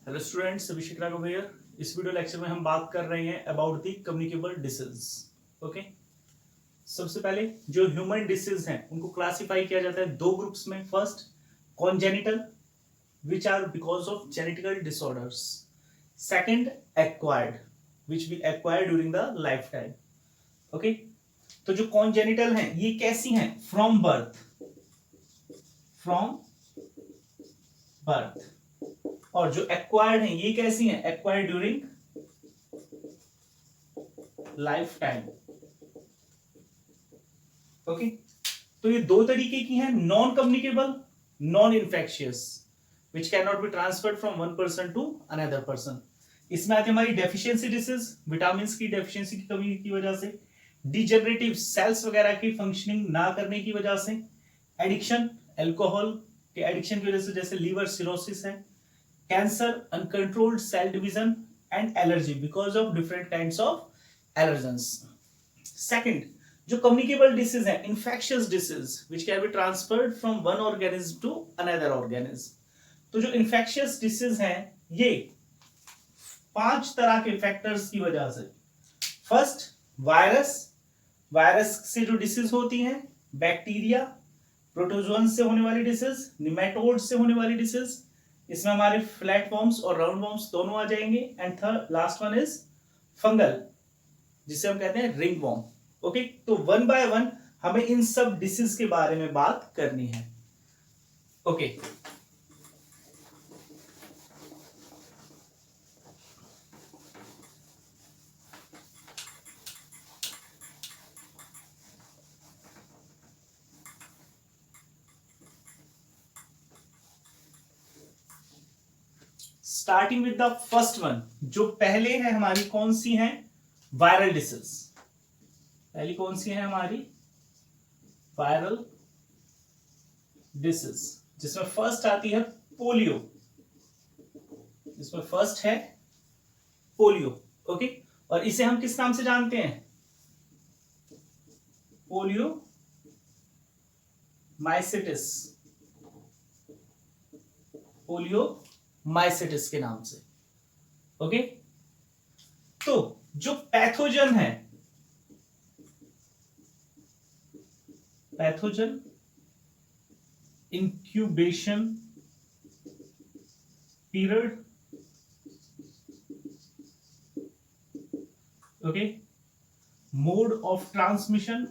Hello students, Abhishek Raghav here. इस video lecture में हम बात कर रहे हैं about the communicable disease. Okay, सबसे पहले जो ह्यूमन डिसीज हैं उनको क्लासिफाई किया जाता है दो ग्रुप्स में। First, congenital which are because of genetical disorders. Second, acquired which we acquire during the life time. Okay, तो जो कॉन्जेनिटल हैं ये कैसी हैं? From birth, from birth. और जो एक्वायर्ड हैं ये कैसी हैं? Acquired during life time. Okay, तो ये दो तरीके की हैं। Non communicable, non infectious, which can not be transferred from one person to another person. इसमें आती है हमारी डेफिशिएंसी डिसीज, विटामिन की डेफिशिएंसी की कमी की वजह से, डिजेनरेटिव सेल्स वगैरह की फंक्शनिंग ना करने की वजह से, एडिक्शन, अल्कोहल के एडिक्शन की वजह से जैसे लीवर सिरोसिस है, cancer, uncontrolled cell division and allergy because of different kinds of allergens. Second, जो कम्युनिकेबल डिसीज है, infectious disease which can be transferred from one organism to another organism. तो जो इन्फेक्शियस डिसीज हैं ये 5 तरह के factors की वजह से। फर्स्ट, वायरस, वायरस से जो डिसीज होती है, बैक्टीरिया, प्रोटोजोन से होने वाली डिसीज, निमेटोड से होने वाली डिसीज, इसमें हमारे फ्लैट वॉर्म्स और राउंड वॉर्म्स दोनों आ जाएंगे। And third last one is fungal, जिसे हम कहते हैं रिंग वॉर्म। ओके, तो वन बाय वन हमें इन सब डिसीज के बारे में बात करनी है। Okay, starting with the first one, जो पहले है हमारी, कौन सी है? Viral disease. पहली कौन सी है हमारी? वायरल डिसीज, जिसमें फर्स्ट आती है पोलियो। इसमें फर्स्ट है पोलियो। ओके, और इसे हम किस नाम से जानते हैं? पोलियो माइसिटिस, पोलियो माइसिटिस के नाम से। ओके, तो जो पैथोजन है, pathogen incubation period, okay, mode of transmission,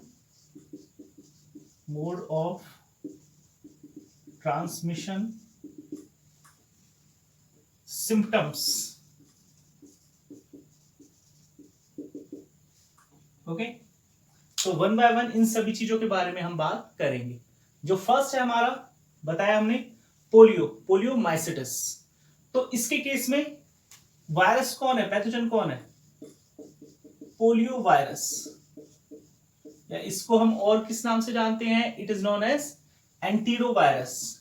mode of transmission, symptoms. Okay, तो वन बाय वन इन सभी चीजों के बारे में हम बात करेंगे। जो फर्स्ट है हमारा, बताया हमने, पोलियो, पोलियो माइसिटिस। तो इसके केस में वायरस कौन है, पैथोजन कौन है? पोलियो वायरस, या इसको हम और किस नाम से जानते हैं? It is known as enterovirus.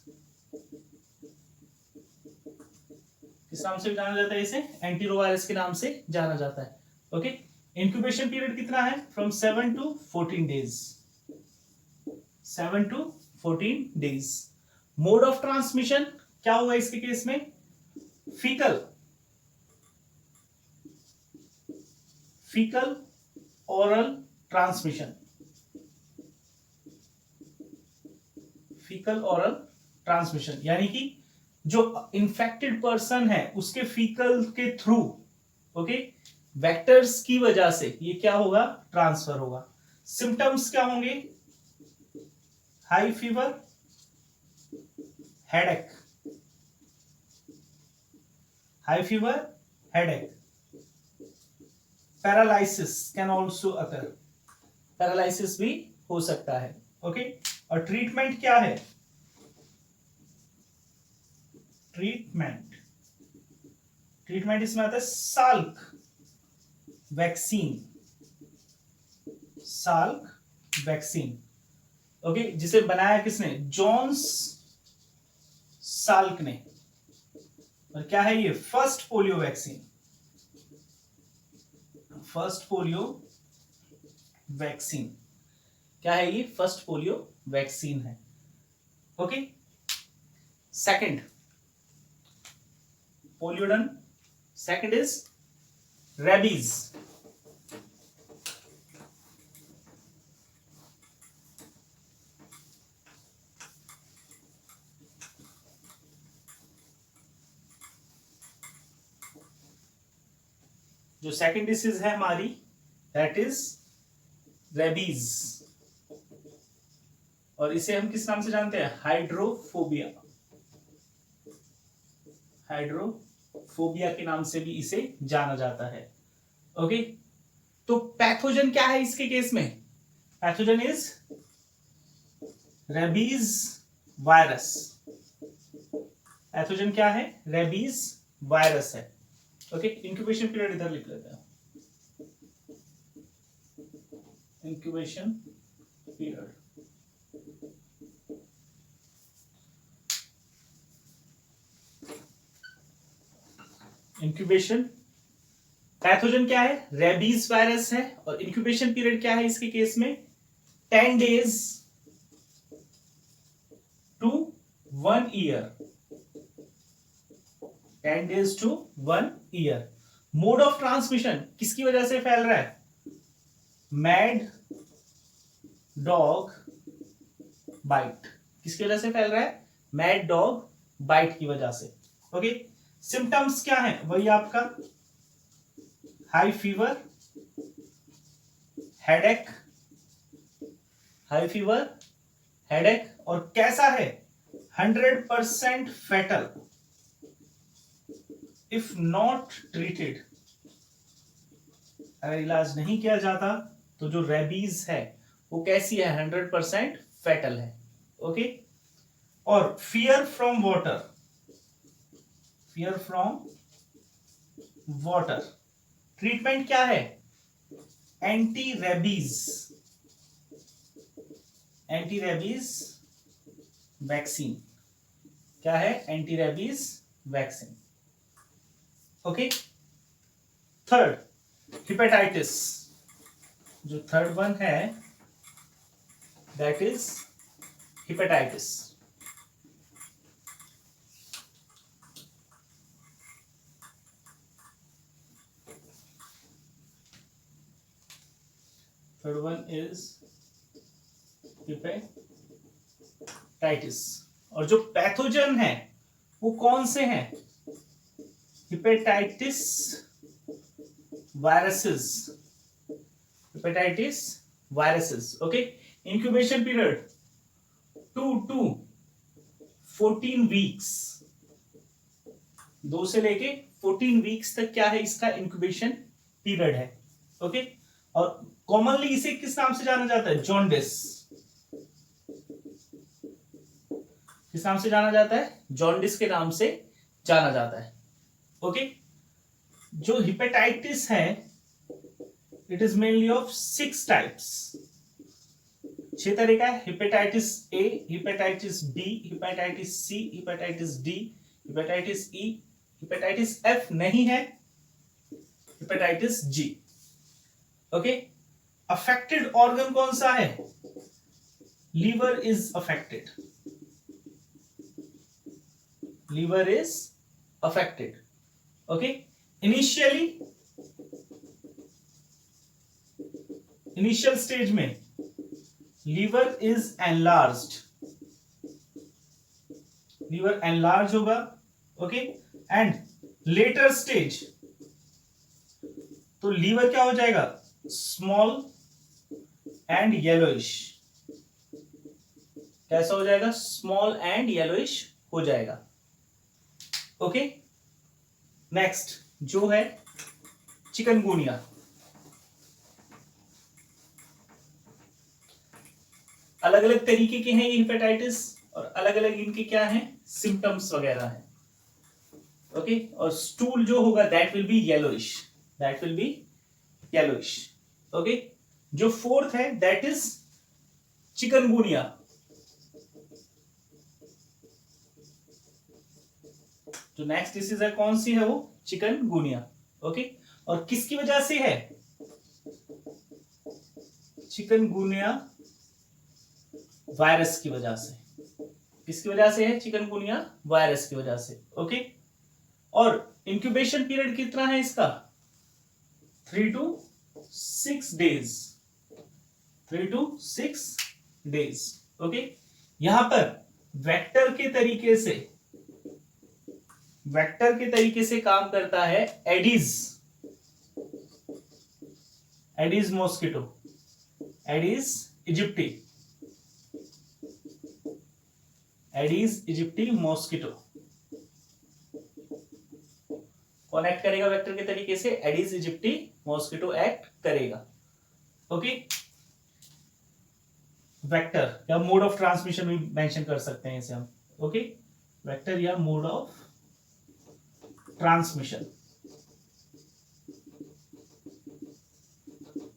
किस नाम से जाना जाता है इसे? एंटीरोवायरस के नाम से जाना जाता है। ओके, इंक्यूबेशन पीरियड कितना है? From 7 to 14 days, 7 to 14 days. Mode of transmission क्या होगा इसके केस में? Faecal, faecal oral transmission, fecal oral transmission, यानी कि जो इन्फेक्टेड पर्सन है उसके फीकल के थ्रू, ओके, वेक्टर्स की वजह से ये क्या होगा? ट्रांसफर होगा। सिम्टम्स क्या होंगे? High fever, headache, high fever, headache, paralysis can also occur, paralysis भी हो सकता है। ओके, और ट्रीटमेंट क्या है? ट्रीटमेंट, ट्रीटमेंट इसमें आता है Salk vaccine, Salk vaccine. Okay, जिसे बनाया किसने? जॉन्स साल्क ने। और क्या है ये? First polio vaccine, first polio vaccine. क्या है ये? फर्स्ट पोलियो वैक्सीन है। ओके, सेकंड, पोलियोडन, सेकंड इज रेबीज। जो सेकंड डिसीज है हमारी दैट इज रेबीज, और इसे हम किस नाम से जानते हैं? हाइड्रोफोबिया। हाइड्रोफोबिया के नाम से भी इसे जाना जाता है। ओके, तो पैथोजन क्या है इसके केस में? Pathogen is rabies virus. Pathogen क्या है? रेबीज वायरस है। ओके, इंक्यूबेशन पीरियड इधर लिख लेते हैं। इंक्यूबेशन पीरियड, इंक्यूबेशन पैथोजन क्या है? रेबीज वायरस है, और इंक्यूबेशन पीरियड क्या है इसके केस में? 10 days to 1 year। 10 days to 1 year। Mode of transmission किसकी वजह से फैल रहा है? Mad dog bite. किसकी वजह से फैल रहा है? मैड डॉग बाइट की वजह से। ओके, सिम्टम्स क्या है? वही आपका high fever, headache, high fever, headache, और कैसा है? 100% फेटल इफ नॉट ट्रीटेड। अगर इलाज नहीं किया जाता तो जो रेबीज है वो कैसी है? 100% फेटल है। ओके, और fear from water, fear from water. Treatment क्या है? Anti rabies, anti rabies vaccine. क्या है? Anti rabies vaccine. Okay, third hepatitis. जो थर्ड वन है that is hepatitis. Third one is hepatitis, और जो पैथोजन है वो कौन से हैं? Hepatitis viruses, hepatitis viruses. Okay, incubation period 2 to 14 weeks. 2 से लेके 14 वीक्स तक क्या है इसका? इंक्यूबेशन पीरियड है। ओके, और कॉमनली इसे किस नाम से जाना जाता है? जॉन्डिस। किस नाम से जाना जाता है? जॉन्डिस के नाम से जाना जाता है। ओके, जो हिपेटाइटिस है it is mainly of 6 types. 6 तरह का है। Hepatitis A, hepatitis B, hepatitis C, hepatitis D, hepatitis E, hepatitis F नहीं है, hepatitis G. Okay, affected organ कौन सा है? Liver is affected, liver is affected. Okay, initial stage में liver is enlarged, liver enlarge होगा। Okay, and later stage तो liver क्या हो जाएगा? Small and yellowish. कैसा हो जाएगा? स्मॉल एंड येलोइश हो जाएगा। ओके, नेक्स्ट जो है चिकनगुनिया। अलग अलग तरीके के हैं ये हिपेटाइटिस, और अलग अलग इनके क्या हैं? सिम्टम्स वगैरह हैं। ओके, और स्टूल जो होगा that will B yellowish, that will B yellowish. Okay, जो फोर्थ है दैट इज चिकनगुनिया। जो नेक्स्ट डिसीज है कौन सी है? वो चिकनगुनिया। ओके, और किसकी वजह से है? चिकनगुनिया वायरस की वजह से। किसकी वजह से है? चिकनगुनिया वायरस की वजह से। ओके, और इंक्यूबेशन पीरियड कितना है इसका? 3 to 6 days, 3 to 6 days. Okay, यहां पर वेक्टर के तरीके से काम करता है aedes mosquito, aedes aegypti mosquito कौन एक्ट करेगा वेक्टर के तरीके से? एडिस इजिप्टी मॉस्किटो एक्ट करेगा। ओके, वेक्टर या मोड ऑफ ट्रांसमिशन भी मेंशन कर सकते हैं इसे हम। ओके, वेक्टर या mode of transmission.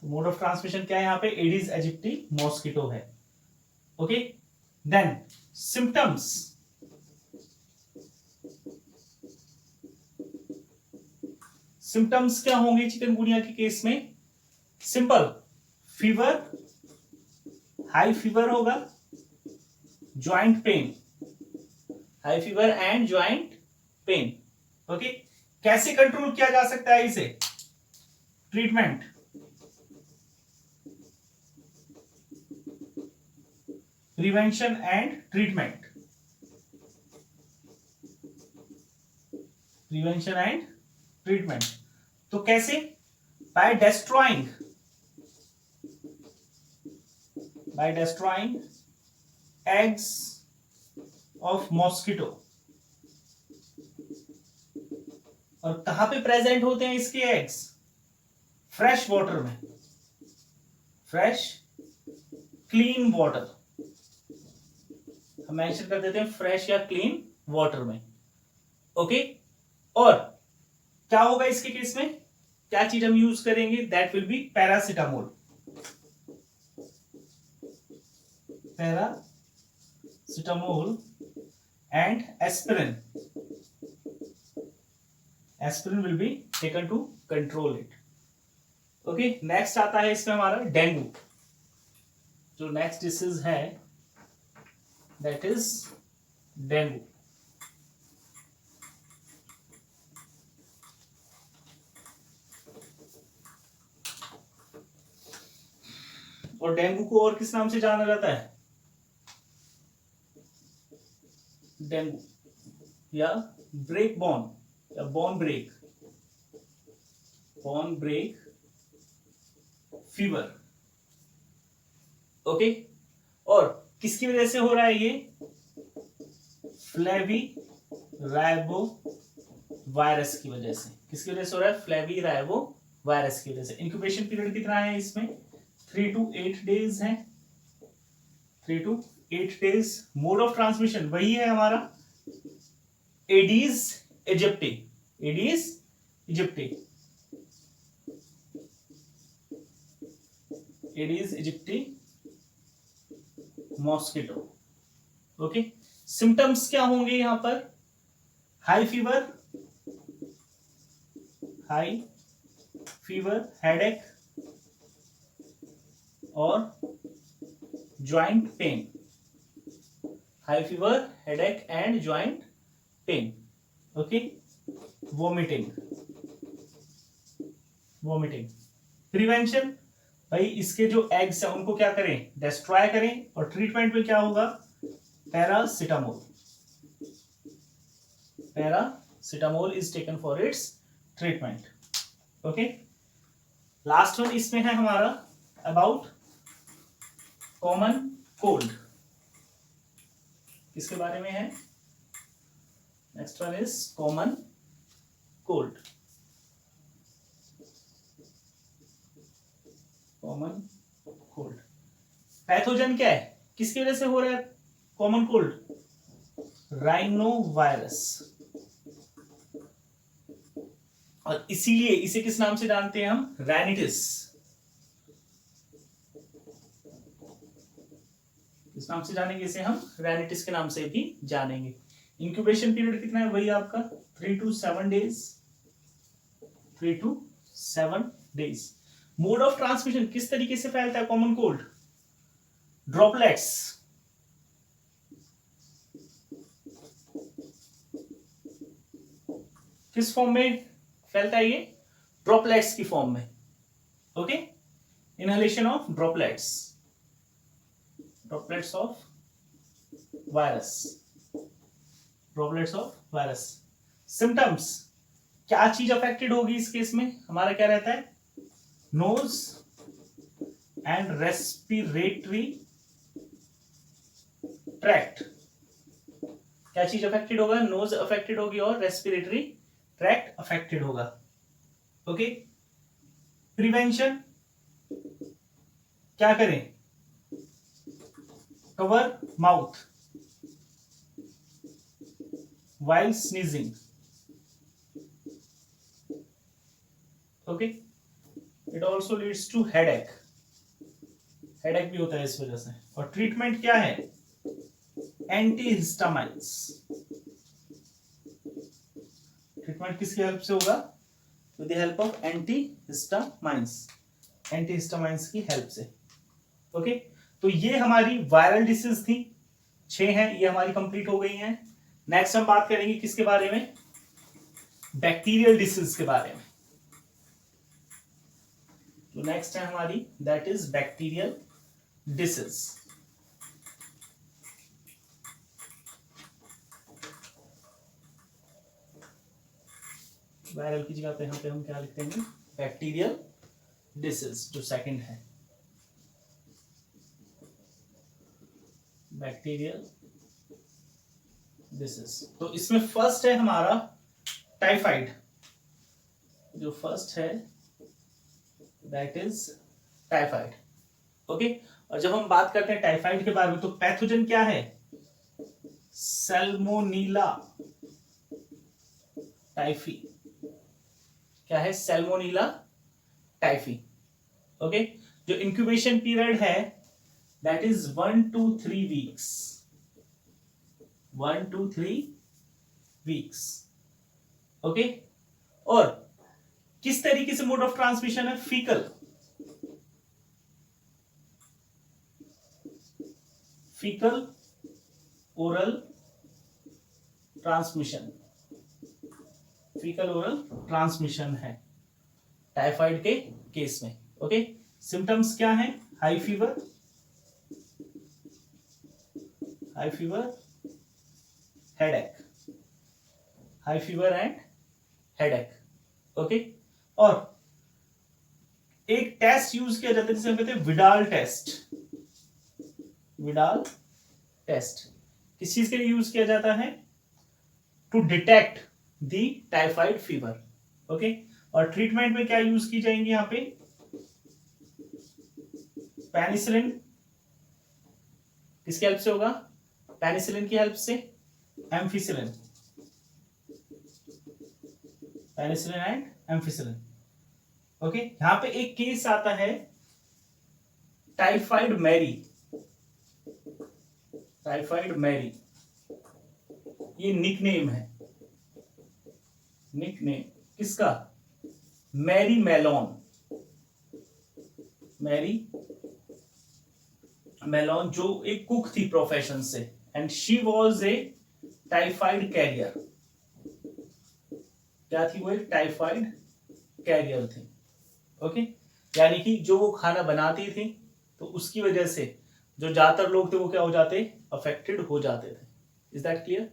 Mode of transmission क्या है यहाँ पे? एडिस इजिप्टी मॉस्किटो है। Okay, then symptoms. सिम्टम्स क्या होंगे चिकनगुनिया के केस में? सिंपल फीवर, हाई फीवर होगा, joint pain, high fever and joint pain. Okay, कैसे कंट्रोल किया जा सकता है इसे? Treatment, prevention and treatment, prevention and treatment. तो कैसे? By destroying eggs of mosquito. और कहां पे प्रेजेंट होते हैं इसके एग्स? फ्रेश वाटर में, फ्रेश क्लीन वाटर, हम मेंशन कर देते हैं फ्रेश या क्लीन वाटर में। ओके, और क्या होगा इसके केस में? क्या चीज हम यूज करेंगे? That will be paracetamol, and aspirin. Aspirin will be taken to control it. Okay, next आता है इसमें हमारा डेंगू। जो नेक्स्ट डिसीज है दैट इज डेंगू। और डेंगू को और किस नाम से जाना जाता है? डेंगू या ब्रेक बॉर्न या बॉर्न ब्रेक फीवर। ओके, और किसकी वजह से हो रहा है ये? फ्लेवी-राइबो वायरस की वजह से। किसकी वजह से हो रहा है? फ्लेवी-राइबो वायरस की वजह से। इंक्यूबेशन पीरियड कितना है इसमें? 3 to 8 डेज है, 3 to 8 days. Mode of transmission वही है हमारा aedes aegypti, aedes aegypti mosquito. Okay, symptoms क्या होंगे यहां पर? हाई फीवर, हेडेक और joint pain. High fever, headache and joint pain. Okay, vomiting. Prevention, भाई इसके जो एग्स है उनको क्या करें? डिस्ट्रॉय करें। और ट्रीटमेंट में क्या होगा? Paracetamol is taken for its treatment. Okay, last one इसमें है हमारा अबाउट कॉमन कोल्ड। किसके बारे में है? Next one is common cold. Pathogen क्या है? किसकी वजह से हो रहा है कॉमन कोल्ड? Rhino virus. और इसीलिए इसे किस नाम से जानते हैं हम? रैनिटिस। इस नाम से जानेंगे इसे हम, रैनिटिस के नाम से भी जानेंगे। इंक्यूबेशन पीरियड कितना है? वही आपका 3 to 7 days, 3 to 7 days. Mode of transmission किस तरीके से फैलता है कॉमन कोल्ड? ड्रॉपलेट्स, किस फॉर्म में फैलता है ये? ड्रॉपलेट्स की फॉर्म में. Okay, inhalation of droplets of virus. Droplets of virus. Symptoms, क्या चीज अफेक्टेड होगी इस केस में? हमारा क्या रहता है? Knows and respiratory tract. क्या चीज अफेक्टेड होगा? नोज अफेक्टेड होगी और रेस्पिरेटरी ट्रैक्ट अफेक्टेड होगा. ओके, प्रिवेंशन क्या करें? Cover mouth while sneezing. Okay, it also leads to headache. Headache भी होता है इस वजह से. और ट्रीटमेंट क्या है? एंटीहिस्टामाइन्स. ट्रीटमेंट किसकी हेल्प से होगा? With the help of antihistamines. Antihistamines की हेल्प से. ओके, तो ये हमारी वायरल डिसीज थी. 6 हैं, ये हमारी कंप्लीट हो गई हैं. नेक्स्ट हम बात करेंगे किसके बारे में? बैक्टीरियल डिसीज के बारे में. तो नेक्स्ट है हमारी, that is bacterial disease. Viral की जगह पे यहां पे हम क्या लिखते हैं? बैक्टीरियल डिसीज, जो सेकंड है. Bacterial disease. तो इसमें फर्स्ट है हमारा टाइफाइड. जो फर्स्ट है दैट इज टाइफाइड. ओके, और जब हम बात करते हैं टाइफाइड के बारे में, तो पैथोजन क्या है? सैल्मोनीला टाइफी. क्या है? सैल्मोनीला टाइफी. ओके, जो इंक्यूबेशन पीरियड है that is 1 to 3 weeks. 1 to 3 weeks. Okay, और किस तरीके से मोड ऑफ ट्रांसमिशन है? Faecal. Faecal oral transmission. Fecal oral transmission है टाइफाइड के केस में. ओके, सिम्टम्स क्या है? High fever, headache. High fever and headache. Okay, और एक टेस्ट यूज किया जाता है जिसे हम कहते हैं विडाल टेस्ट. विडाल टेस्ट किस चीज के लिए यूज किया जाता है? To detect the typhoid fever. Okay, और ट्रीटमेंट में क्या यूज की जाएंगी यहां पे? पेनिसिलिन. किसकी हेल्प से होगा? पेनिसिलिन की हेल्प से. Ampicillin. Penicillin and ampicillin. Okay, यहां पे एक केस आता है टाइफाइड मैरी. टाइफाइड मैरी, ये निकनेम है. निकनेम किसका? Mary Mallon. मैरी मेलोन जो एक कुक थी प्रोफेशन से, and she was a typhoid carrier. क्या थी वो? एक टाइफाइड कैरियर थी. ओके, यानी कि जो वो खाना बनाती थी तो उसकी वजह से जो ज्यादातर लोग थे वो क्या हो जाते? अफेक्टेड हो जाते थे. Is that clear?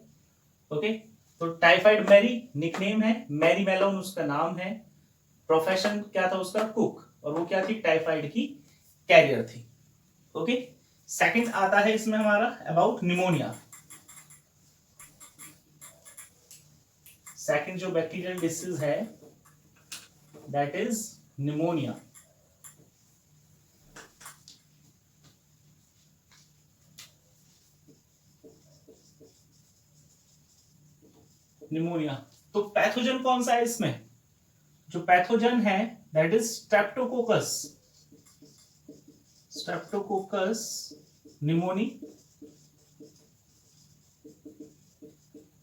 ओके, तो टाइफाइड मैरी निकनेम है, मैरी मेलोन उसका नाम है, प्रोफेशन क्या था उसका? कुक. और वो क्या थी? टाइफाइड की कैरियर थी. ओके, सेकंड आता है इसमें हमारा अबाउट निमोनिया. सेकंड जो बैक्टीरियल डिसीज है दैट इज निमोनिया. निमोनिया, तो पैथोजन कौन सा है इसमें? जो पैथोजन है that is Streptococcus. Streptococcus pneumoniae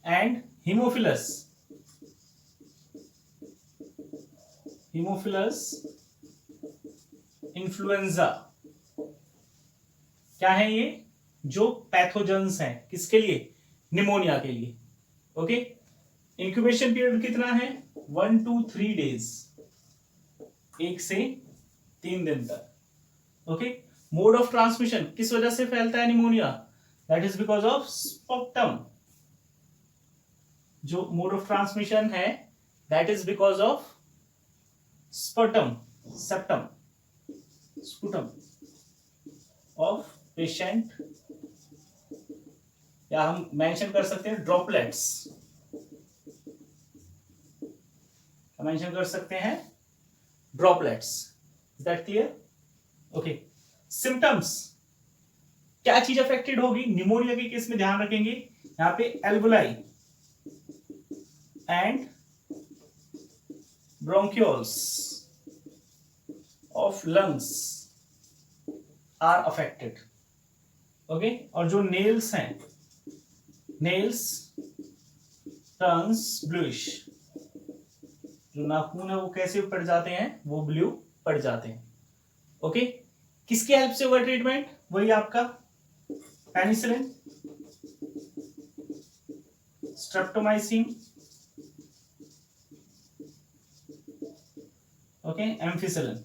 and Haemophilus. Haemophilus influenza. क्या है ये? जो पैथोजेंस हैं किसके लिए? निमोनिया के लिए. ओके, इंक्यूबेशन पीरियड कितना है 1 to 3 डेज, 1 से 3 दिन तक। ओके, मोड ऑफ ट्रांसमिशन किस वजह से फैलता है pneumonia, that is because of sputum. जो मोड ऑफ ट्रांसमिशन है that is because of sputum, septum, sputum of patient, या हम मेंशन कर सकते हैं ड्रॉपलेट्स, मेंशन कर सकते हैं droplets. Is that clear? Okay, symptoms, क्या चीज अफेक्टेड होगी निमोनिया के केस में, ध्यान रखेंगे यहां पे alveoli and bronchioles of lungs are affected. Okay, और जो नेल्स हैं, नेल्स टर्न्स ब्लूइश, जो नाखून है वो कैसे पड़ जाते हैं, वो ब्लू पड़ जाते हैं। ओके, किसकी हेल्प से हुआ ट्रीटमेंट, वही आपका पेनिसिलिन, स्ट्रेप्टोमाइसिन, ओके, एम्फिसिलिन,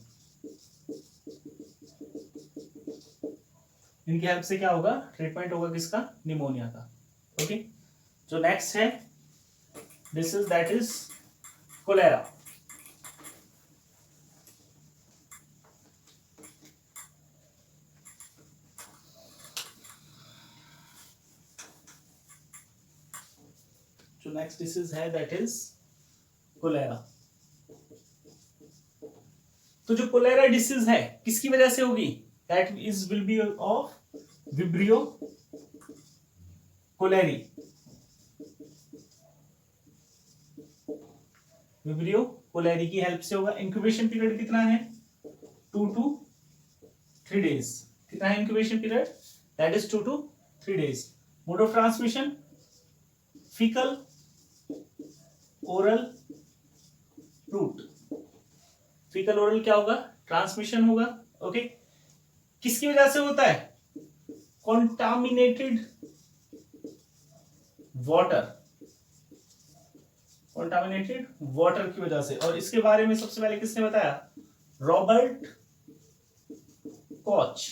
इनकी हेल्प से क्या होगा, ट्रीटमेंट होगा किसका, निमोनिया का। ओके, जो नेक्स्ट है this is that is cholera. जो नेक्स्ट डिसीज है दैट इज कोलेरा। तो जो कोलेरा डिसीज है किसकी वजह से होगी, that is will be of vibrio cholerae, vibrio cholerae की हेल्प से होगा। इंक्यूबेशन पीरियड कितना है 2 to 3 डेज, कितना है incubation period, that is 2 to 3 days. Mode of transmission fecal, oral, route. Fecal oral क्या होगा, ट्रांसमिशन होगा। ओके, किसकी वजह से होता है, कॉन्टामिनेटेड वाटर, कॉन्टामिनेटेड वाटर की वजह से। और इसके बारे में सबसे पहले किसने बताया, रॉबर्ट कॉच।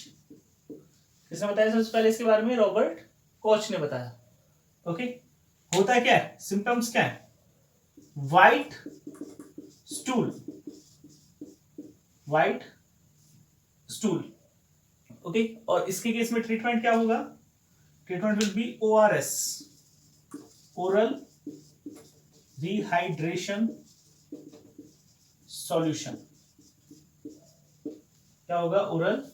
किसने बताया सबसे पहले इसके बारे में, रॉबर्ट कॉच ने बताया। ओके, होता है क्या है, सिम्टम्स क्या है, white stool, white stool. Okay, और इसके केस में ट्रीटमेंट क्या होगा, treatment will be ORS, oral rehydration solution. क्या होगा, oral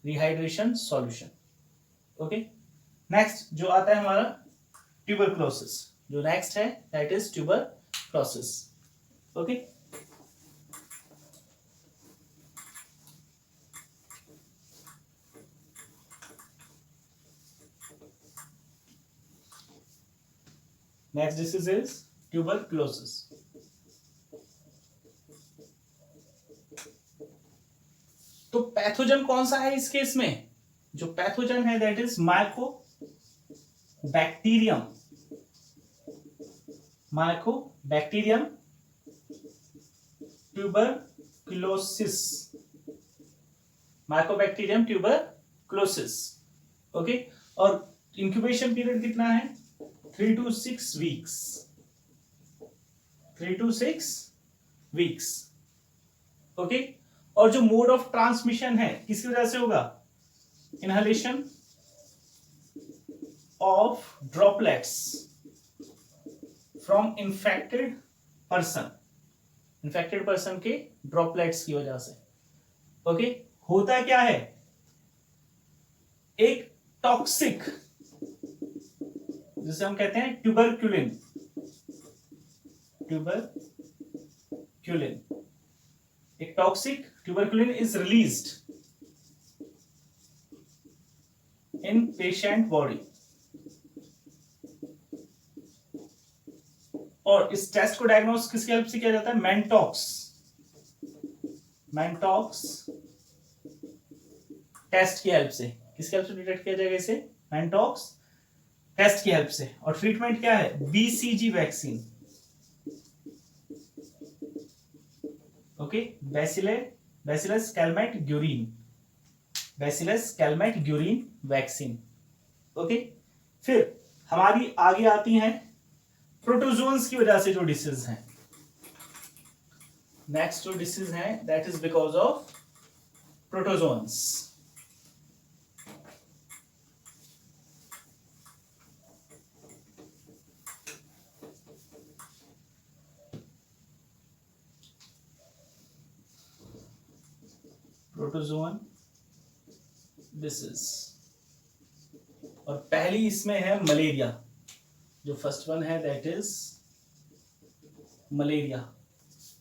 rehydration solution. Okay, next जो आता है हमारा ट्यूबरक्लोसिस, जो नेक्स्ट है that is tuberculosis. Okay, next disease is tuberculosis. तो पैथोजन कौन सा है इस केस में, जो पैथोजन है that is Mycobacterium, Mycobacterium tuberculosis, Mycobacterium tuberculosis. Okay, और इंक्यूबेशन पीरियड कितना है 3 to 6 weeks, 3 to 6 weeks. Okay, और जो मोड ऑफ ट्रांसमिशन है किसकी वजह से होगा, inhalation of droplets from infected person, infected person के ड्रॉपलेट्स की वजह से। ओके, होता क्या है, एक टॉक्सिक जिसे हम कहते हैं ट्यूबरक्यूलिन, ट्यूबरक्यूलिन, एक toxic tuberculin is released in patient body. और इस टेस्ट को डायग्नोस किसकी हेल्प से किया जाता है, मेंटॉक्स, मेंटॉक्स टेस्ट की हेल्प से। किसकी हेल्प से डिटेक्ट किया जाएगा इसे, मेंटॉक्स टेस्ट की हेल्प से। और ट्रीटमेंट क्या है, BCG vaccine, okay, bacillus Calmette Guérin, bacillus Calmette Guérin vaccine. Okay, फिर हमारी आगे आती हैं प्रोटोजोन्स की वजह से जो डिसीज हैं। नेक्स्ट जो डिसीज है that is because of protozoans. Protozoan disease, और पहली इसमें है मलेरिया। जो फर्स्ट वन है दैट इज मलेरिया।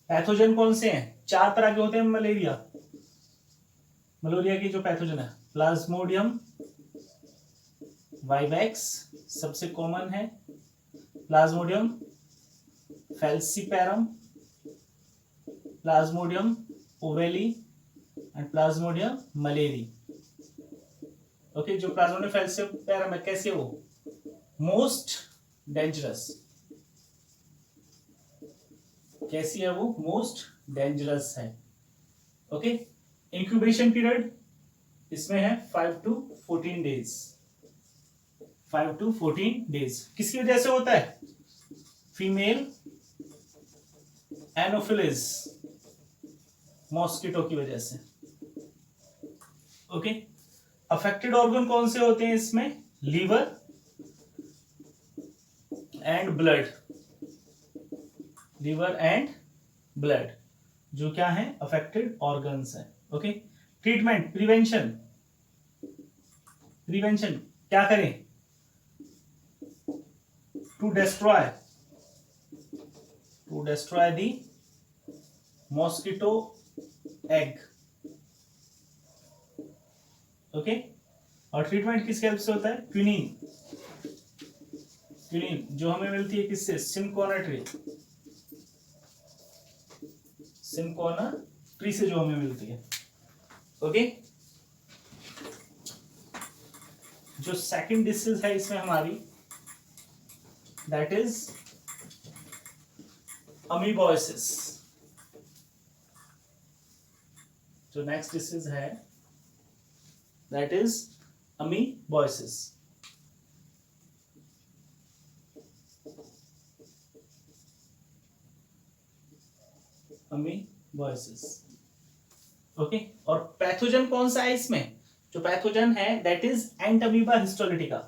पैथोजन कौन से हैं? 4 तरह के होते हैं मलेरिया की जो पैथोजन है, प्लाज्मोडियम वाइवैक्स सबसे कॉमन है, Plasmodium falciparum, Plasmodium ओवेली and Plasmodium malariae. Okay, जो प्लाज्मोडियम फैल्सीपैरम है कैसे वो मोस्ट डेंजरस, कैसी है वो मोस्ट डेंजरस है। ओके, इंक्यूबेशन पीरियड इसमें है 5 to 14 डेज, 5 to 14 डेज। किसकी वजह से होता है? फीमेल एनोफिलिस मॉस्किटो की वजह से। ओके, अफेक्टेड ऑर्गन कौन से होते हैं इसमें? Liver and blood, liver and blood जो क्या है अफेक्टेड ऑर्गन्स है। ओके, ट्रीटमेंट प्रिवेंशन, प्रिवेंशन क्या करें? To destroy the mosquito egg. Okay, और ट्रीटमेंट किसके हेल्प से होता है? क्विनीन, क्विनीन जो हमें मिलती है किससे? सिनकोना ट्री से जो हमें मिलती है। ओके, जो सेकंड डिसीज है इसमें हमारी दैट इज अमीबोसिस। जो नेक्स्ट डिसीज है that is amoebiasis. Amoebiasis. Okay, और पैथोजन कौन सा है इसमें? जो पैथोजन है that is entamoeba histolytica,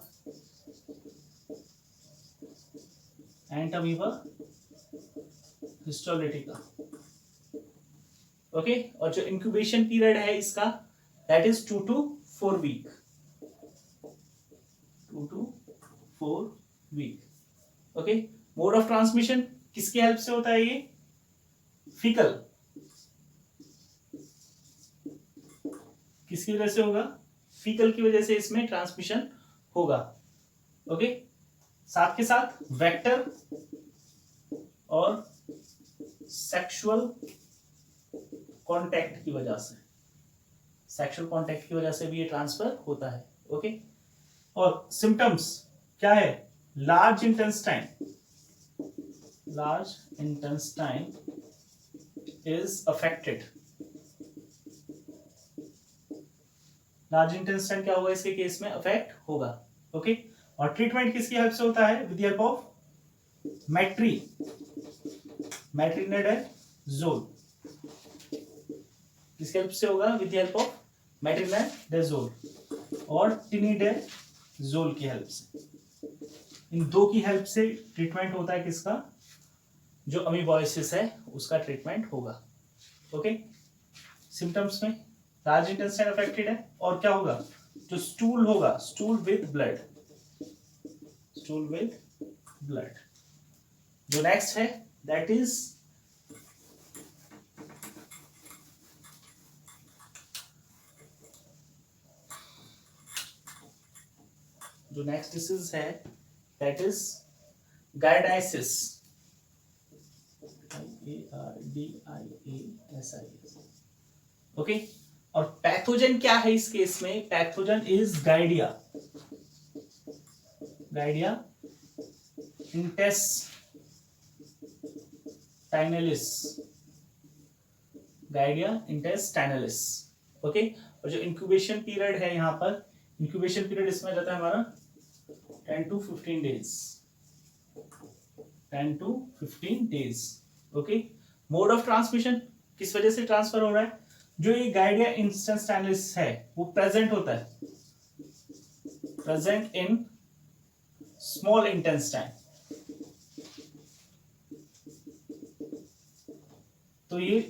entamoeba histolytica. Okay, और जो इंक्यूबेशन पीरियड है इसका that is 2 to 4 week, 2 to 4 week. Okay, mode of transmission किसकी हेल्प से होता है? ये फीकल, किसकी वजह से होगा? फीकल की वजह से इसमें ट्रांसमिशन होगा। ओके, साथ के साथ वेक्टर और सेक्सुअल कांटेक्ट की वजह से, सेक्सुअल कांटेक्ट की वजह से भी ये ट्रांसफर होता है। ओके, और सिम्टम्स क्या है? Large intestine is affected. Large intestine क्या होगा इसके केस में? अफेक्ट होगा। ओके, और ट्रीटमेंट किसकी हेल्प से होता है? With the help of metronidazole. किसकी हेल्प से होगा? With the help of metronidazole और टिनिडेजोल की हेल्प से। इन दो की हेल्प से ट्रीटमेंट होता है किसका? जो अमीबोसिस है उसका ट्रीटमेंट होगा। ओके, सिम्टम्स में लार्ज इंटेस्टाइन अफेक्टेड है और क्या होगा? जो स्टूल होगा, स्टूल विद ब्लड। जो नेक्स्ट है दैट इज जो नेक्स्ट डिसीज है दैट इज गार्डाइसिस, ARDIASIS। ओके, और पैथोजन क्या है इस केस में? Pathogen is गाइडिया इंटेस्टाइनलिस गाइडिया इंटेस्टाइनलिस। ओके, और जो इंक्यूबेशन पीरियड है यहाँ पर, इंक्यूबेशन पीरियड इसमें रहता है हमारा 10 to 15 days, 10 to 15 days. Okay, mode of transmission किस वजह से ट्रांसफर हो रहा है, जो ये गाइडिया इंटेस्टाइनलिस है वो प्रेजेंट होता है, प्रेजेंट इन स्मॉल इंटेस्टाइन। तो ये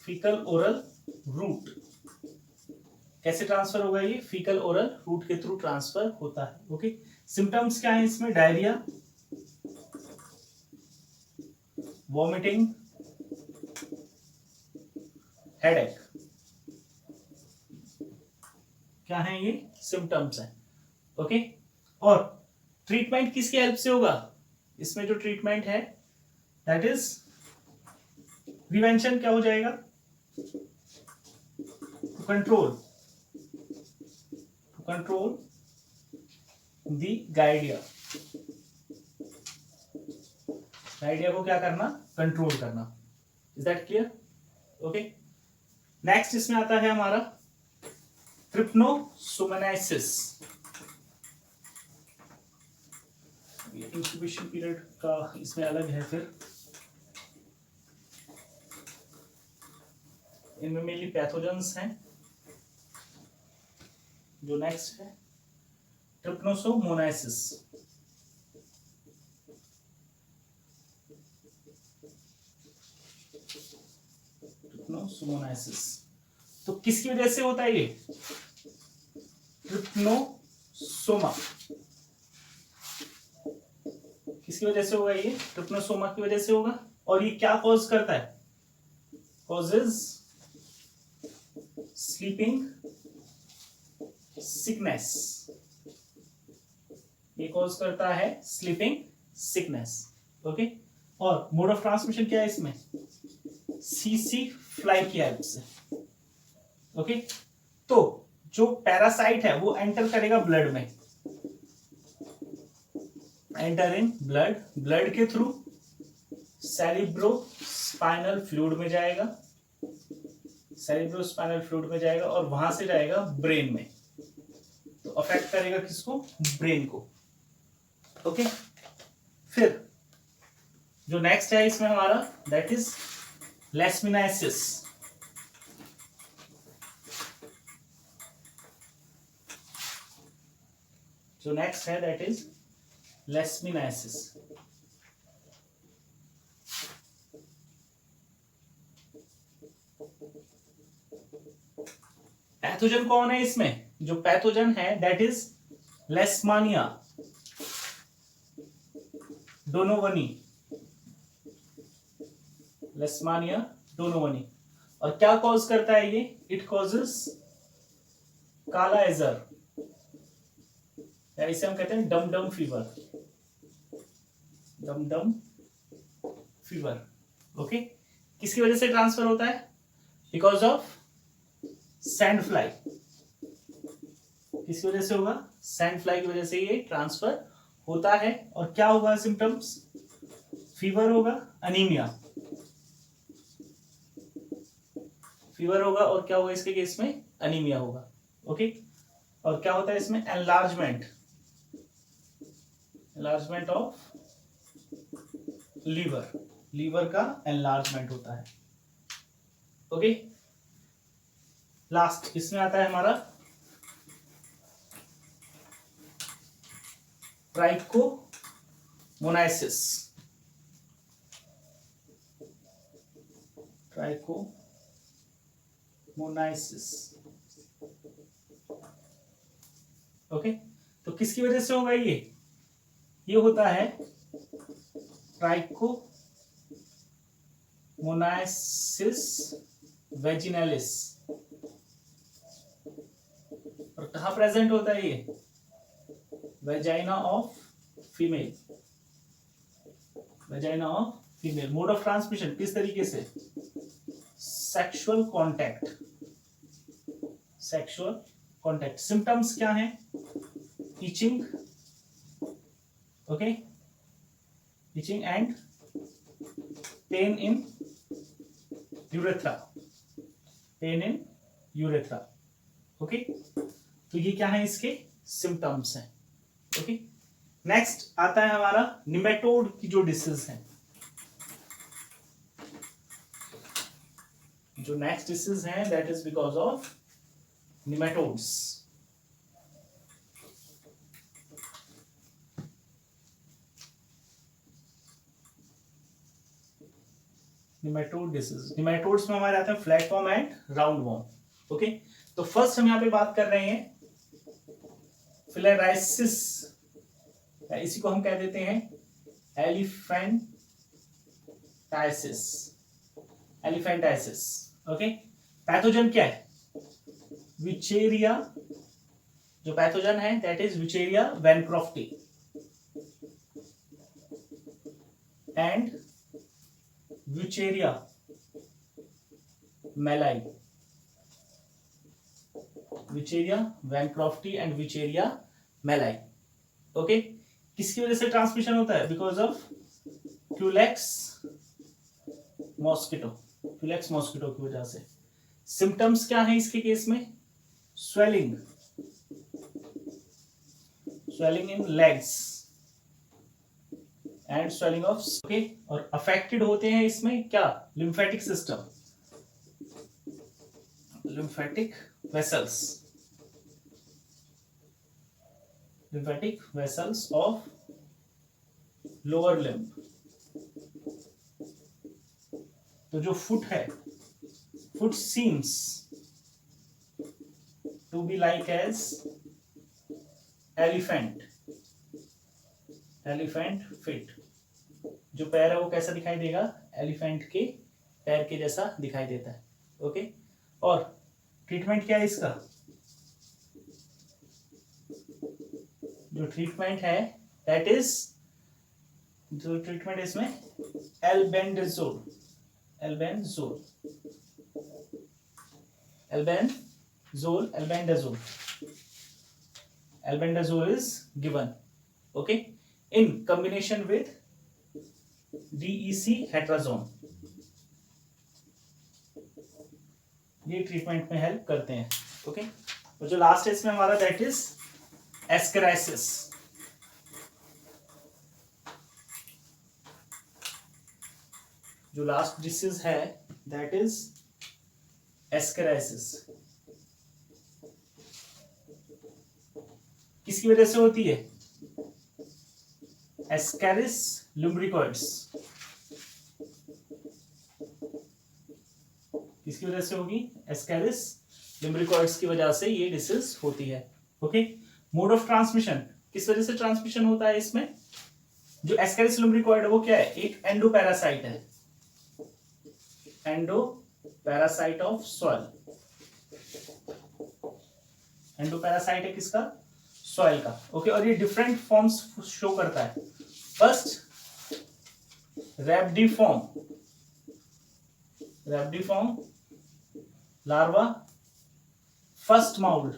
फीकल ओरल रूट, कैसे ट्रांसफर होगा, ये फीकल ओरल रूट के थ्रू ट्रांसफर होता है। ओके, सिम्टम्स क्या है इसमें, डायरिया, वॉमिटिंग, हेडेक, क्या है ये सिम्टम्स है। ओके, और ट्रीटमेंट किसकी हेल्प से होगा, इसमें जो ट्रीटमेंट है दैट इज प्रिवेंशन, क्या हो जाएगा, टू कंट्रोल दी गाइडिया, गाइडिया को क्या करना, कंट्रोल करना। Is that clear? Okay, next इसमें आता है हमारा ट्रिप्नोसोमनाइसिस। इंक्यूबेशन पीरियड का इसमें अलग है, फिर इनमें मेनली पैथोजेंस हैं। जो नेक्स्ट है ट्रिप्नोसोमोनाइसिस, ट्रिप्नोसोमोनाइसिस तो किसकी वजह से होता है ये, ट्रिप्नोसोमा, किसकी वजह से होगा ये, ट्रिप्नोसोमा की वजह से होगा। और ये क्या कॉज करता है, कॉजेज स्लीपिंग सिकनेस, ये कॉज करता है स्लीपिंग सिकनेस। ओके, और मोड ऑफ ट्रांसमिशन क्या है इसमें, सीसी फ्लाई की हेल्प से। ओके, तो जो पैरासाइट है वो एंटर करेगा ब्लड में, एंटर इन ब्लड, ब्लड के थ्रू सेरिब्रो स्पाइनल फ्लूइड में जाएगा, सेरिब्रो स्पाइनल फ्लूइड में जाएगा और वहां से जाएगा ब्रेन में, तो अफेक्ट करेगा किसको, ब्रेन को। ओके, फिर जो नेक्स्ट है इसमें हमारा दैट इज लेशमिनासिस। जो नेक्स्ट है दैट इज लेशमिनासिस। पैथोजन कौन है इसमें, जो पैथोजन है दैट इज लेशमानिया डोनोवनी, लेशमानिया डोनोवनी। और क्या कॉज करता है ये, इट कॉजेस काला एजर, या इसे हम कहते हैं डम डम फीवर, डम डम फीवर। ओके, किसकी वजह से ट्रांसफर होता है, बिकॉज ऑफ सैंड फ्लाई, किसकी वजह से होगा, सैंड फ्लाई की वजह से ये ट्रांसफर होता है। और क्या होगा सिम्टम्स, फीवर होगा, अनीमिया, फीवर होगा, और क्या होगा इसके केस में, अनीमिया होगा। ओके, और क्या होता है इसमें, enlargement, enlargement of liver, liver का एनलार्जमेंट होता है। ओके, लास्ट इसमें आता है हमारा ट्राइकोमोनाइसिस, ट्राइकोमोनाइसिस। ओके, तो किसकी वजह से होगा ये होता है ट्राइकोमोनाइसिस वेजिनालिस। और कहां प्रेजेंट होता है ये, vagina of female, vagina of female. Mode of transmission किस तरीके से, sexual contact, sexual contact. Symptoms क्या हैं, itching, okay, itching and pain in urethra, pain in urethra. Okay, तो ये क्या है, इसके सिम्टम्स हैं। ओके, नेक्स्ट आता है हमारा निमेटोड की जो डिसीज है। जो नेक्स्ट डिसीज है that is because of nematodes. Nematode disease, nematodes में हमारे आते हैं flat warm and round warm. Okay, तो फर्स्ट हम यहाँ पे बात कर रहे हैं फिलेराइसिस, इसी को हम कह देते हैं एलिफेंटाइसिस। Elephantiasis, okay. पैथोजन क्या है, विचेरिया, जो पैथोजन है that is wuchereria bancrofti and wuchereria malayi. Wuchereria bancrofti and wuchereria malayi. Okay, किसकी वजह से ट्रांसमिशन होता है, because of culex mosquito, culex mosquito की वजह से। सिम्टम्स क्या है इसके केस में, swelling, swelling in legs and swelling of, okay. और अफेक्टेड होते हैं इसमें क्या, lymphatic system, lymphatic vessels, lymphatic vessels of lower limb। तो जो फुट है, foot seems to be like as elephant, elephant feet। जो पैर है वो कैसा दिखाई देगा, एलिफेंट के पैर के जैसा दिखाई देता है। ओके, और ट्रीटमेंट क्या है इसका, जो ट्रीटमेंट है दैट इज, जो ट्रीटमेंट इसमें albendazole, albendazole, albendazole, albendazole, albendazole is given, okay, in combination with DEC हेट्राजोन। ये ट्रीटमेंट में हेल्प करते हैं। ओके, और जो लास्ट है इसमें हमारा दैट इज एस्केराइसिस। जो लास्ट डिसीज है दैट इज एस्केराइसिस। किसकी वजह से होती है, एस्केरिस लुम्ब्रिकॉइड्स। किसकी वजह से होगी, एस्केरिस लुम्ब्रिकॉइड्स की वजह से ये डिसीज होती है। ओके, मोड ऑफ ट्रांसमिशन, किस वजह से ट्रांसमिशन होता है इसमें, जो एस्केरिस लुम्ब्रिकॉइड है वो क्या है, एक एंडोपैरासाइट है, एंडोपैरासाइट ऑफ सॉइल। एंडोपैरासाइट है किसका, सॉइल का। ओके, और ये डिफरेंट फॉर्म्स शो करता है। First rhabditiform, rhabditiform larva, first moult,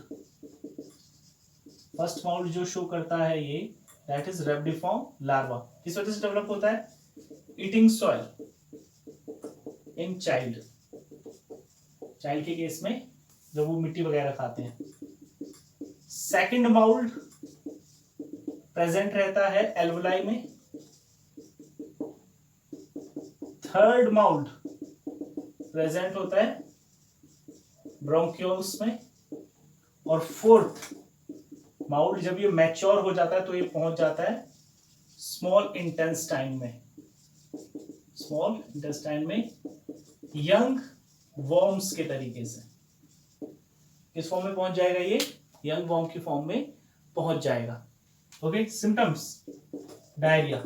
first moult जो शो करता है ये दैट इज रैप्डिफॉर्म लार्वा। किस वजह से डेवलप होता है, eating soil in child, child के केस में जब वो मिट्टी वगैरह खाते हैं। सेकंड माउल्ड प्रेजेंट रहता है एल्वुलाई में। थर्ड माउल्ड प्रेजेंट होता है ब्रोंकियोल्स में। और फोर्थ माउल्ड जब ये मैच्योर हो जाता है तो ये पहुंच जाता है स्मॉल इंटेस्टाइन में, स्मॉल इंटेस्टाइन में यंग वॉर्म्स के तरीके से। किस फॉर्म में पहुंच जाएगा ये, यंग वॉर्म की फॉर्म में पहुंच जाएगा। ओके, सिम्टम्स डायरिया,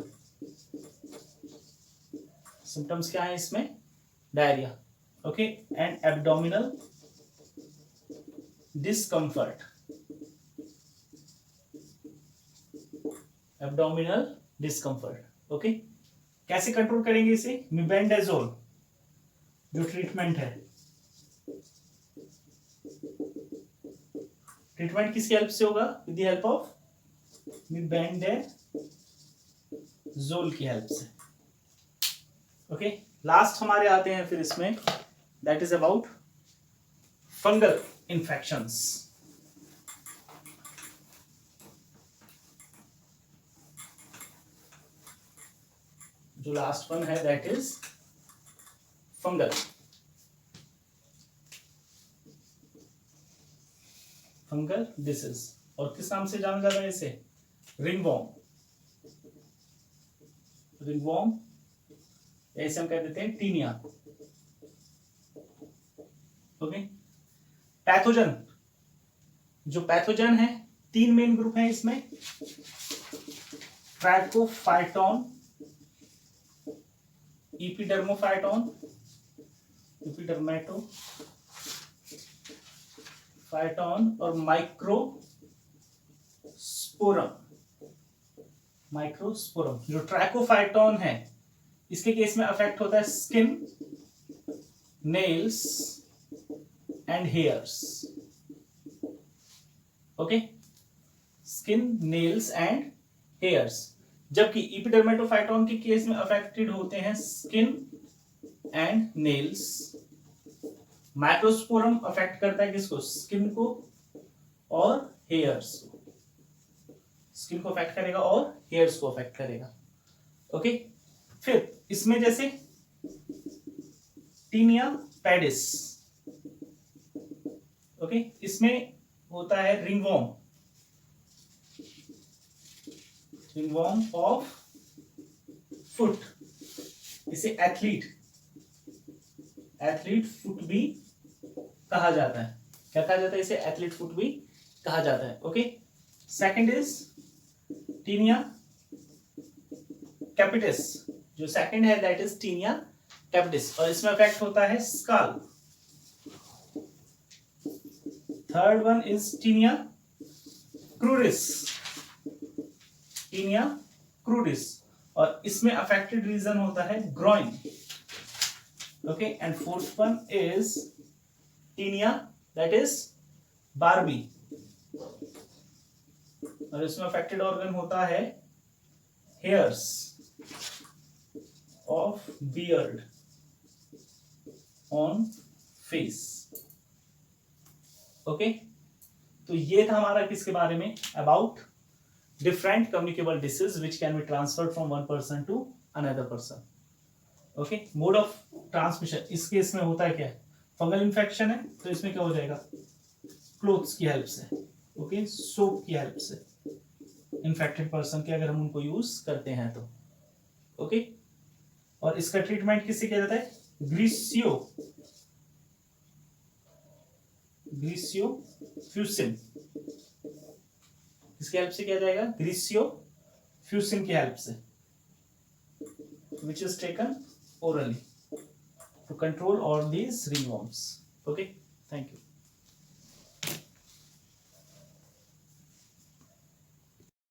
सिम्टम्स क्या है इसमें, diarrhoea. Okay, and abdominal discomfort, abdominal discomfort. Okay, कैसे कंट्रोल करेंगे इसे, मिबेंडाजोल जो ट्रीटमेंट है, ट्रीटमेंट किसकी हेल्प से होगा, विद द हेल्प ऑफ मिबेंडाजोल की हेल्प से। ओके, लास्ट हमारे आते हैं फिर इसमें that is about fungal infections. जो लास्ट वन है that is fungal disease, और किस नाम से जाना जाता है इसे? रिंगवॉर्म, ऐसे हम कह देते हैं टीनिया। ओके, पैथोजन, जो पैथोजन है, 3 मेन ग्रुप है इसमें, ट्रैकोफाइटॉन, इपिडर्मोफाइटॉन, फाइटॉन और माइक्रोस्पोरम। जो ट्रैकोफाइटॉन है, इसके केस में अफेक्ट होता है skin, nails and hairs. Okay, skin, nails and hairs, जबकि इपिडर्मेटोफाइटॉन के केस में अफेक्टेड होते हैं skin and nails. Microsporum affect करता है किसको? स्किन को और हेयर्स को। स्किन को अफेक्ट करेगा और हेयर्स को अफेक्ट करेगा। ओके, फिर इसमें जैसे टीनिया पेडिस, ओके, इसमें होता है रिंगवॉर्म ऑफ फुट, इसे एथलीट फुट भी कहा जाता है। क्या कहा जाता है इसे? एथलीट फुट भी कहा जाता है। Okay, second is tinea capitis, जो सेकंड है दैट इज टीनिया कैपिटिस, और इसमें अफेक्ट होता है scalp. Third one is tinea cruris, और इसमें अफेक्टेड रीजन होता है groin. Okay, and fourth one is tinea that is barbae, और इसमें अफेक्टेड ऑर्गन होता है hairs of beard on face. Okay, तो ये था हमारा किसके बारे में? About different communicable disease which can be transferred from one person to another person. Okay, mode of transmission इस केस में होता है क्या? फंगल इन्फेक्शन है तो इसमें क्या हो जाएगा? क्लोथ्स की हेल्प से, ओके, सोप की हेल्प से, इन्फेक्टेड पर्सन के अगर हम उनको यूज करते हैं तो। ओके, और इसका ट्रीटमेंट किससे किया जाता है? ग्रीसियोफ्यूसिन, किसकी हेल्प से किया जाएगा? ग्रीसियोफ्यूसिन की हेल्प से, which is taken orally to control all these ringworms. Okay, thank you.